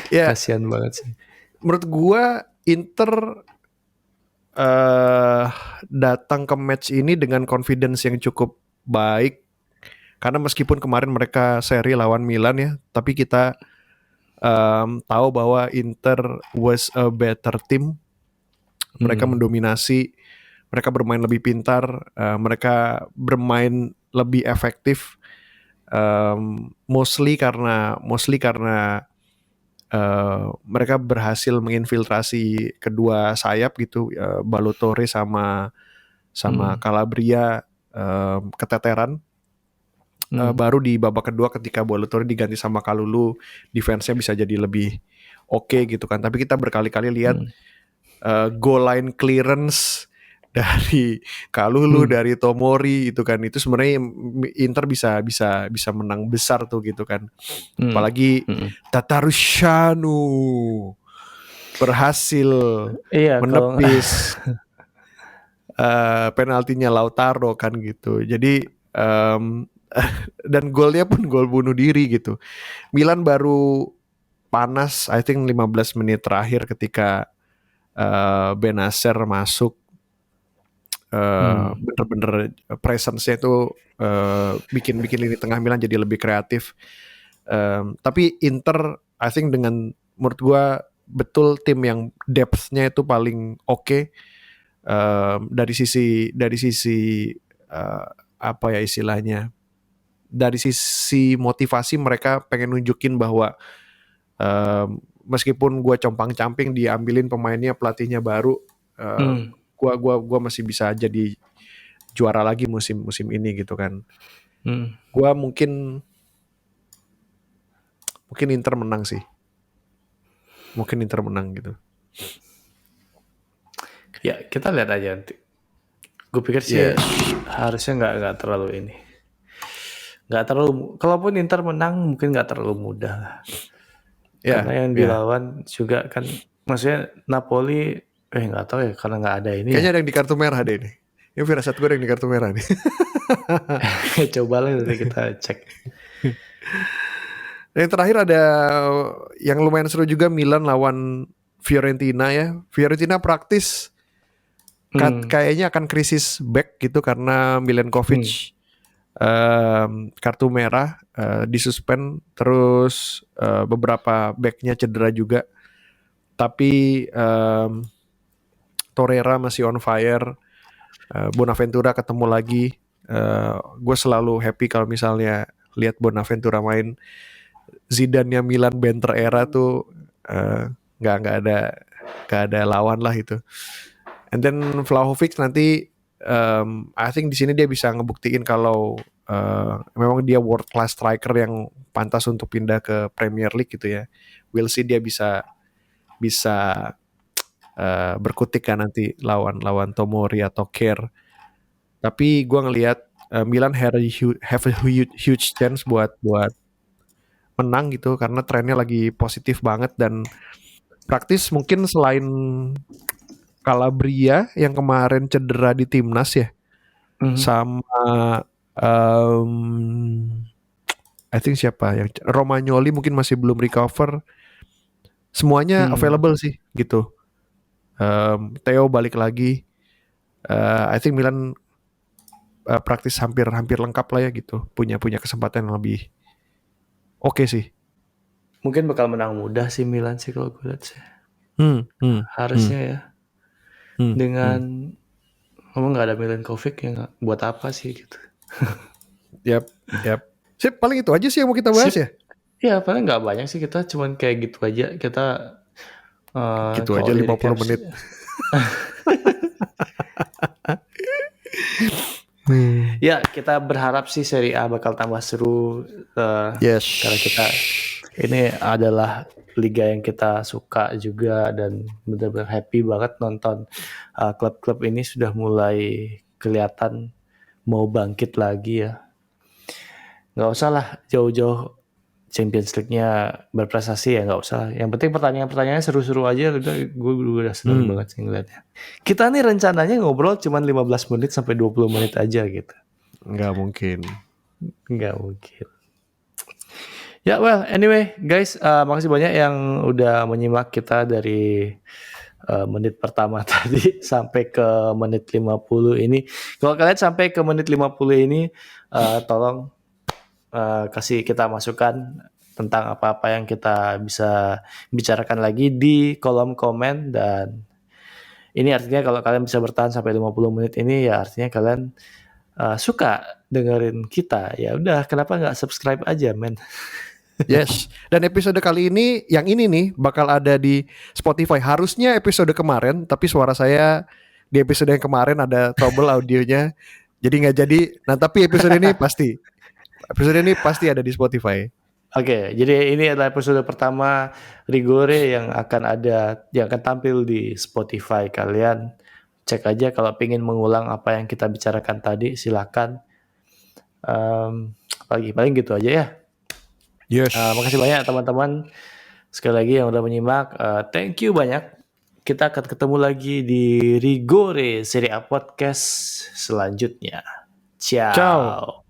Ya, kasihan banget sih. menurut gua Inter datang ke match ini dengan confidence yang cukup baik, karena meskipun kemarin mereka seri lawan Milan ya, tapi kita tahu bahwa Inter was a better team. Mereka mendominasi, mereka bermain lebih pintar, mereka bermain lebih efektif, mostly karena mereka berhasil menginfiltrasi kedua sayap gitu, Balotore sama Calabria keteteran. Baru di babak kedua ketika Balotore diganti sama Kalulu, defense-nya bisa jadi lebih oke gitu kan. Tapi kita berkali-kali lihat goal line clearance dari Kalulu, dari Tomori itu kan, itu sebenarnya Inter bisa menang besar tuh gitu kan. Apalagi Tatarusanu berhasil menepis penaltinya Lautaro kan gitu. Jadi dan golnya pun gol bunuh diri gitu. Milan baru panas I think 15 menit terakhir ketika Benacer masuk. Bener-bener presence-nya itu bikin lini tengah Milan jadi lebih kreatif. Tapi Inter I think dengan menurut gua betul tim yang depth-nya itu paling oke. Dari sisi apa ya istilahnya, dari sisi motivasi mereka pengen nunjukin bahwa meskipun gue compang-camping diambilin pemainnya, pelatihnya baru, gue masih bisa jadi juara lagi musim ini gitu kan. Gue mungkin Inter menang sih, mungkin Inter menang gitu. Ya kita lihat aja nanti. Gue pikir sih harusnya nggak terlalu ini, nggak terlalu. Kalaupun Inter menang mungkin nggak terlalu mudah lah. Karena yang dilawan juga kan, maksudnya Napoli, nggak tahu ya karena nggak ada ini. Kayaknya ada yang di kartu merah deh ini. Ini firasat gue ada yang di kartu merah nih. Coba lah nanti kita cek. Yang terakhir ada yang lumayan seru juga, Milan lawan Fiorentina ya. Fiorentina praktis kayaknya akan krisis back gitu karena Milenkovic kartu merah, disuspend, terus beberapa backnya cedera juga. Tapi Torreira masih on fire, Bonaventura ketemu lagi. Gue selalu happy kalau misalnya lihat Bonaventura main. Zidane-nya Milan banter era tuh nggak ada lawan lah itu. And then Vlahovic nanti I think di sini dia bisa ngebuktiin kalau memang dia world class striker yang pantas untuk pindah ke Premier League gitu ya. We'll see dia bisa berkutik kan nanti lawan Tomori atau Kerr. Tapi gue ngelihat Milan have a huge chance buat menang gitu karena trennya lagi positif banget, dan praktis mungkin selain Calabria yang kemarin cedera di timnas ya, sama I think siapa yang Romagnoli mungkin masih belum recover, semuanya available sih gitu. Theo balik lagi, I think Milan praktis hampir lengkap lah ya gitu, punya kesempatan yang lebih oke sih. Mungkin bakal menang mudah sih Milan sih kalau gue lihat sih. Harusnya ya. Dengan ngomong nggak ada Milenkovic ya buat apa sih gitu. Yap. Sip, paling itu aja sih yang mau kita bahas ya. Iya, paling nggak banyak sih, kita cuman kayak gitu aja. Kita gitu aja 50 menit. Ya, kita berharap sih Serie A bakal tambah seru. Karena kita ini adalah liga yang kita suka juga, dan benar-benar happy banget nonton klub-klub ini sudah mulai kelihatan mau bangkit lagi ya. Nggak usah lah jauh-jauh Champions League-nya berprestasi ya, nggak usah. Yang penting pertanyaan-pertanyaannya seru-seru aja. Gue udah seneng banget sih ngeliatnya. Kita nih rencananya ngobrol cuma 15 menit sampai 20 menit aja gitu. Nggak mungkin. Ya, well, anyway, guys, makasih banyak yang udah menyimak kita dari menit pertama tadi sampai ke menit 50 ini. Kalau kalian sampai ke menit 50 ini, tolong kasih kita masukan tentang apa-apa yang kita bisa bicarakan lagi di kolom komen. Dan ini artinya kalau kalian bisa bertahan sampai 50 menit ini, ya artinya kalian suka dengerin kita. Ya udah, kenapa nggak subscribe aja, men? Yes. Dan episode kali ini, yang ini nih, bakal ada di Spotify. Harusnya episode kemarin, tapi suara saya di episode yang kemarin ada trouble audionya. Jadi nggak jadi. Nah, tapi episode ini pasti. Episode ini pasti ada di Spotify. Oke, jadi ini adalah episode pertama Rigore yang akan tampil di Spotify. Kalian cek aja kalau pengen mengulang apa yang kita bicarakan tadi, silakan. Paling gitu aja ya. Yes. Makasih banyak teman-teman sekali lagi yang udah menyimak. Thank you banyak. Kita akan ketemu lagi di Rigore Serie A Podcast selanjutnya. Ciao. Ciao.